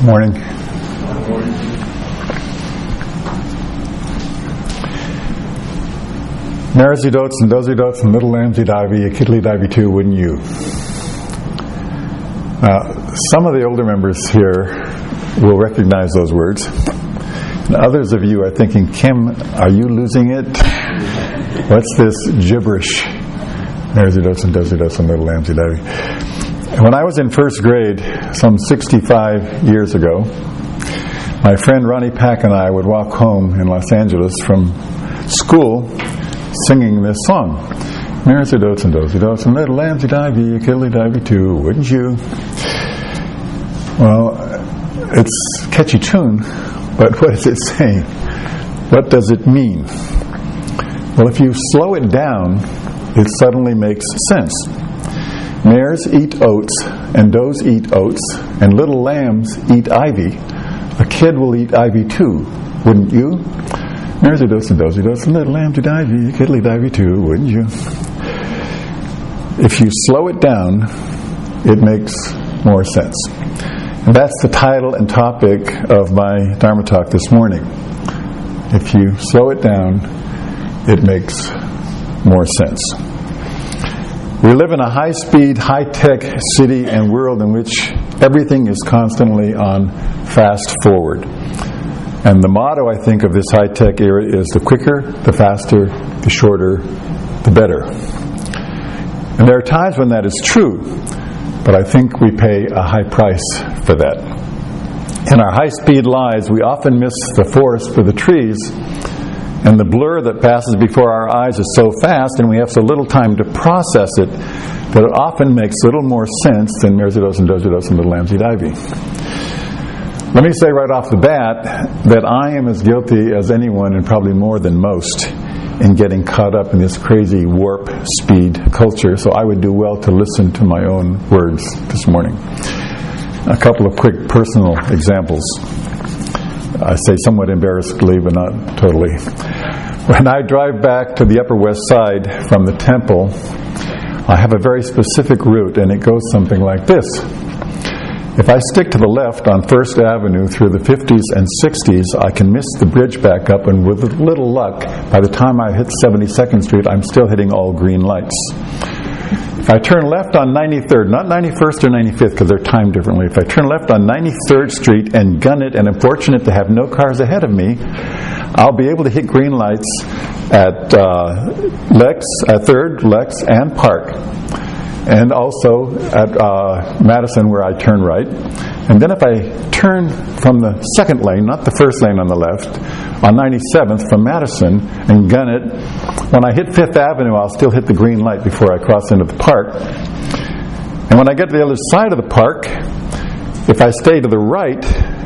Morning. Marisi dotes and dozy dotes and little lambsy divey, kiddly divey too, wouldn't you? Some of the older members here will recognize those words. And others of you are thinking, Kim, are you losing it? What's this gibberish? Marisi dotes and dozy dotes and little lambsy divey. When I was in first grade, some 65 years ago, my friend Ronnie Pack and I would walk home in Los Angeles from school singing this song. Marisi dotes and dozy dotes and little lambsy divey, kiddly divey too, wouldn't you? Well, it's a catchy tune, but what is it saying? What does it mean? Well, if you slow it down, it suddenly makes sense. Mares eat oats, and does eat oats, and little lambs eat ivy. A kid will eat ivy too, wouldn't you? Marisi dotes and dozy dotes, and little lambsy divey, kiddly divey too, wouldn't you? If you slow it down, it makes more sense. And that's the title and topic of my Dharma talk this morning. If you slow it down, it makes more sense. We live in a high-speed, high-tech city and world in which everything is constantly on fast forward. And the motto, I think, of this high-tech era is the quicker, the faster, the shorter, the better. And there are times when that is true, but I think we pay a high price for that. In our high-speed lives, we often miss the forest for the trees, and the blur that passes before our eyes is so fast and we have so little time to process it that it often makes little more sense than Marisi dotes and dozy dotes and little lambsy divey. Let me say right off the bat that I am as guilty as anyone, and probably more than most, in getting caught up in this crazy warp speed culture, so I would do well to listen to my own words this morning. A couple of quick personal examples. I say somewhat embarrassedly, but not totally. When I drive back to the Upper West Side from the temple, I have a very specific route, and it goes something like this. If I stick to the left on 1st Avenue through the 50s and 60s, I can miss the bridge back up, and with a little luck, by the time I hit 72nd Street, I'm still hitting all green lights. If I turn left on 93rd, not 91st or 95th because they're timed differently, if I turn left on 93rd Street and gun it and am fortunate to have no cars ahead of me, I'll be able to hit green lights at Third, Lex, and Park. And also at Madison, where I turn right. And then if I turn from the second lane, not the first lane on the left, on 97th from Madison and gun it, when I hit 5th Avenue, I'll still hit the green light before I cross into the park. And when I get to the other side of the park, if I stay to the right,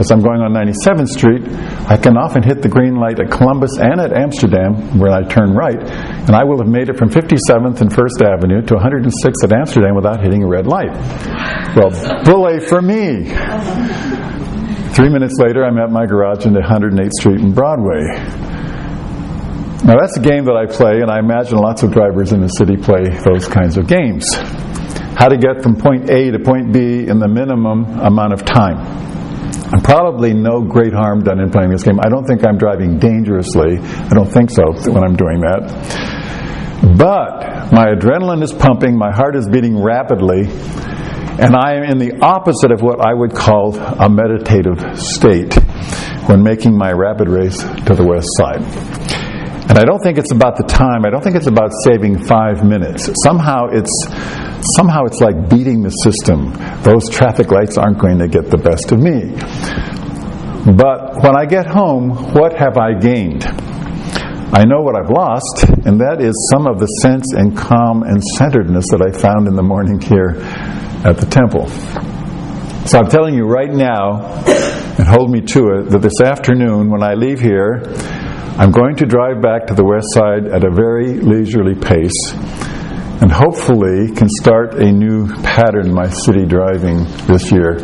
as I'm going on 97th Street, I can often hit the green light at Columbus and at Amsterdam, where I turn right, and I will have made it from 57th and 1st Avenue to 106th at Amsterdam without hitting a red light. Well, bully for me! 3 minutes later, I'm at my garage in 108th Street and Broadway. Now that's a game that I play, and I imagine lots of drivers in the city play those kinds of games. How to get from point A to point B in the minimum amount of time. And probably no great harm done in playing this game. I don't think I'm driving dangerously. I don't think so when I'm doing that. But my adrenaline is pumping, my heart is beating rapidly, and I am in the opposite of what I would call a meditative state when making my rapid race to the west side. And I don't think it's about the time. I don't think it's about saving 5 minutes. Somehow it's like beating the system. Those traffic lights aren't going to get the best of me. But when I get home, what have I gained? I know what I've lost, and that is some of the sense and calm and centeredness that I found in the morning here at the temple. So I'm telling you right now, and hold me to it, that this afternoon when I leave here, I'm going to drive back to the west side at a very leisurely pace, and hopefully can start a new pattern in my city driving this year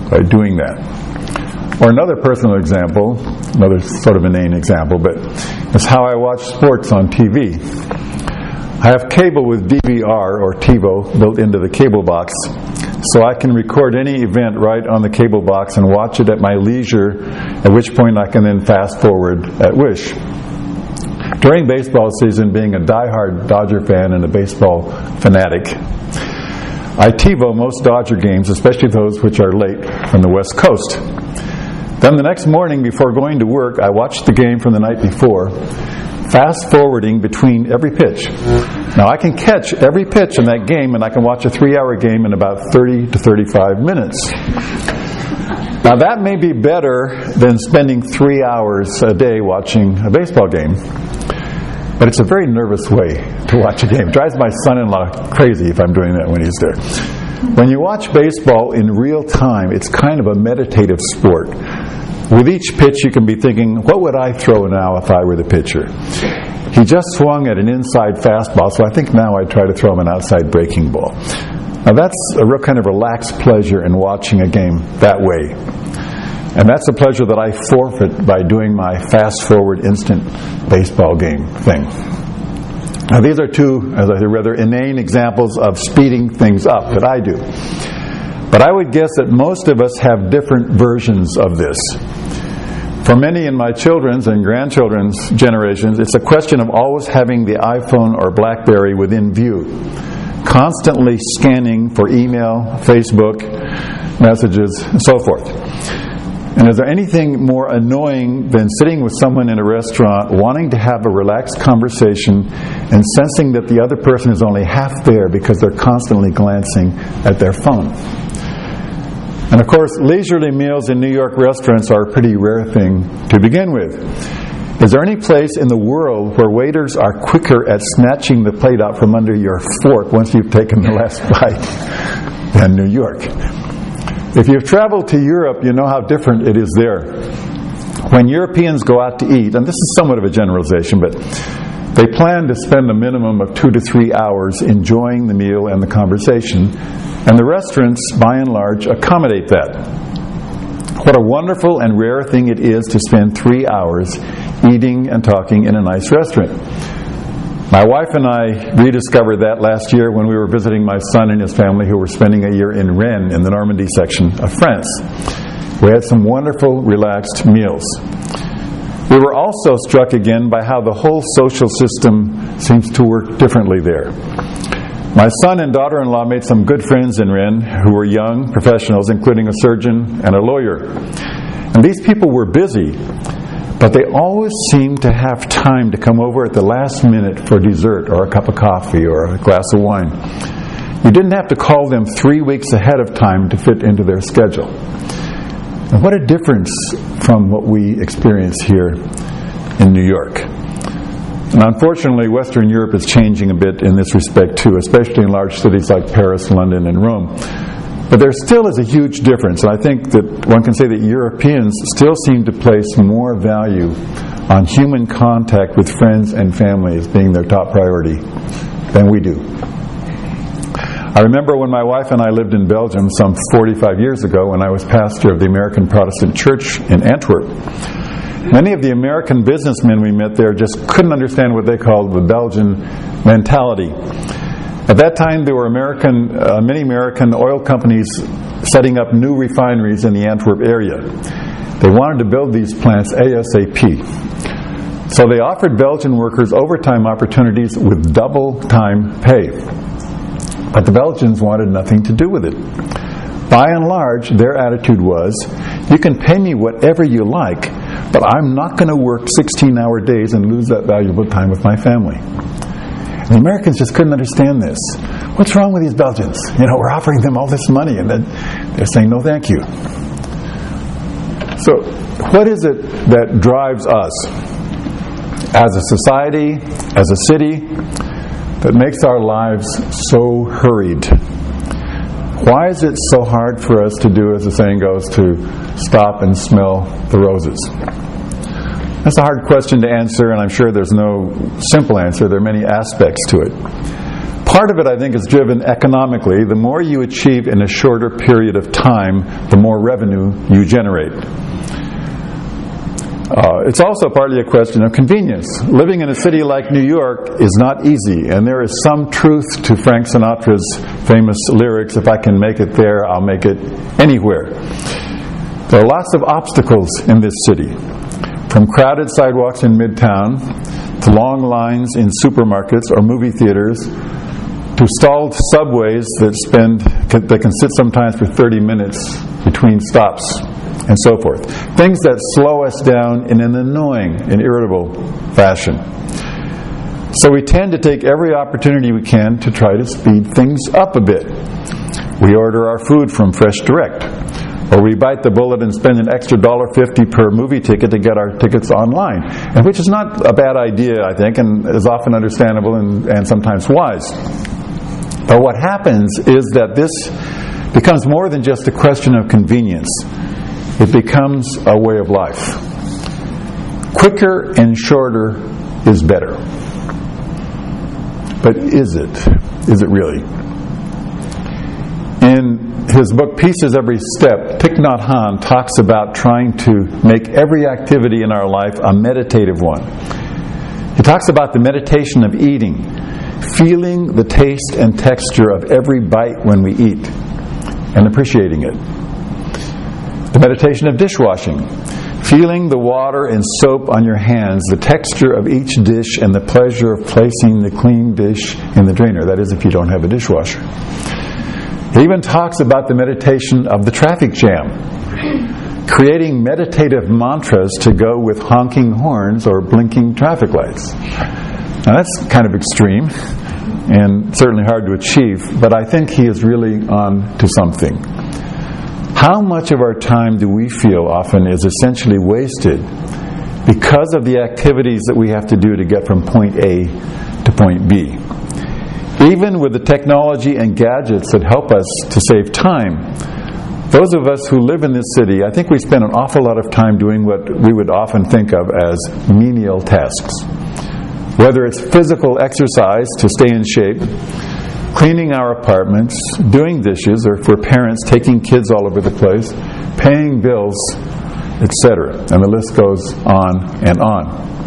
by doing that. Or another personal example, another sort of inane example, but is how I watch sports on TV. I have cable with DVR or TiVo built into the cable box, so I can record any event right on the cable box and watch it at my leisure, at which point I can then fast forward at wish. During baseball season, being a diehard Dodger fan and a baseball fanatic, I TiVo most Dodger games, especially those which are late from the West Coast. Then the next morning before going to work, I watched the game from the night before, fast forwarding between every pitch. Now I can catch every pitch in that game, and I can watch a 3-hour game in about 30 to 35 minutes. Now that may be better than spending 3 hours a day watching a baseball game, but it's a very nervous way to watch a game. It drives my son-in-law crazy if I'm doing that when he's there. When you watch baseball in real time, it's kind of a meditative sport. With each pitch, you can be thinking, what would I throw now if I were the pitcher? He just swung at an inside fastball, so I think now I'd try to throw him an outside breaking ball. Now that's a real kind of relaxed pleasure in watching a game that way. And that's a pleasure that I forfeit by doing my fast-forward instant baseball game thing. Now these are two, as I say, rather inane examples of speeding things up that I do. But I would guess that most of us have different versions of this. For many in my children's and grandchildren's generations, it's a question of always having the iPhone or BlackBerry within view, constantly scanning for email, Facebook, messages, and so forth. And is there anything more annoying than sitting with someone in a restaurant, wanting to have a relaxed conversation, and sensing that the other person is only half there because they're constantly glancing at their phone? And of course, leisurely meals in New York restaurants are a pretty rare thing to begin with. Is there any place in the world where waiters are quicker at snatching the plate out from under your fork once you've taken the last bite than New York? If you've traveled to Europe, you know how different it is there. When Europeans go out to eat, and this is somewhat of a generalization, but they plan to spend a minimum of 2 to 3 hours enjoying the meal and the conversation, and the restaurants, by and large, accommodate that. What a wonderful and rare thing it is to spend 3 hours eating and talking in a nice restaurant. My wife and I rediscovered that last year when we were visiting my son and his family, who were spending a year in Rennes in the Normandy section of France. We had some wonderful, relaxed meals. We were also struck again by how the whole social system seems to work differently there. My son and daughter-in-law made some good friends in Rennes who were young professionals, including a surgeon and a lawyer. And these people were busy, but they always seemed to have time to come over at the last minute for dessert or a cup of coffee or a glass of wine. You didn't have to call them 3 weeks ahead of time to fit into their schedule. And what a difference from what we experience here in New York. And unfortunately, Western Europe is changing a bit in this respect too, especially in large cities like Paris, London, and Rome. But there still is a huge difference, and I think that one can say that Europeans still seem to place more value on human contact with friends and family as being their top priority than we do. I remember when my wife and I lived in Belgium some 45 years ago when I was pastor of the American Protestant Church in Antwerp. Many of the American businessmen we met there just couldn't understand what they called the Belgian mentality. At that time, there were many American oil companies setting up new refineries in the Antwerp area. They wanted to build these plants ASAP. So they offered Belgian workers overtime opportunities with double time pay. But the Belgians wanted nothing to do with it. By and large, their attitude was, you can pay me whatever you like, but I'm not going to work 16-hour days and lose that valuable time with my family. And the Americans just couldn't understand this. What's wrong with these Belgians? We're offering them all this money, and then they're saying, no thank you. So, what is it that drives us as a society, as a city, that makes our lives so hurried? Why is it so hard for us to do, as the saying goes, to stop and smell the roses? That's a hard question to answer, and I'm sure there's no simple answer. There are many aspects to it. Part of it, I think, is driven economically. The more you achieve in a shorter period of time, the more revenue you generate. It's also partly a question of convenience. Living in a city like New York is not easy, and there is some truth to Frank Sinatra's famous lyrics, if I can make it there, I'll make it anywhere. There are lots of obstacles in this city, from crowded sidewalks in Midtown, to long lines in supermarkets or movie theaters, to stalled subways that can sit sometimes for 30 minutes between stops, and so forth. Things that slow us down in an annoying and irritable fashion. So we tend to take every opportunity we can to try to speed things up a bit. We order our food from Fresh Direct, or we bite the bullet and spend an extra $1.50 per movie ticket to get our tickets online, and which is not a bad idea, I think, and is often understandable and sometimes wise. But what happens is that this becomes more than just a question of convenience. It becomes a way of life. Quicker and shorter is better. But is it? Is it really? In his book, Pieces Every Step, Thich Nhat Hanh talks about trying to make every activity in our life a meditative one. He talks about the meditation of eating, feeling the taste and texture of every bite when we eat, and appreciating it. The meditation of dishwashing, feeling the water and soap on your hands, the texture of each dish, and the pleasure of placing the clean dish in the drainer. That is, if you don't have a dishwasher. He even talks about the meditation of the traffic jam, creating meditative mantras to go with honking horns or blinking traffic lights. Now that's kind of extreme and certainly hard to achieve, but I think he is really on to something. How much of our time do we feel often is essentially wasted because of the activities that we have to do to get from point A to point B? Even with the technology and gadgets that help us to save time, those of us who live in this city, I think we spend an awful lot of time doing what we would often think of as menial tasks. Whether it's physical exercise to stay in shape, cleaning our apartments, doing dishes, or for parents, taking kids all over the place, paying bills, etc. And the list goes on and on.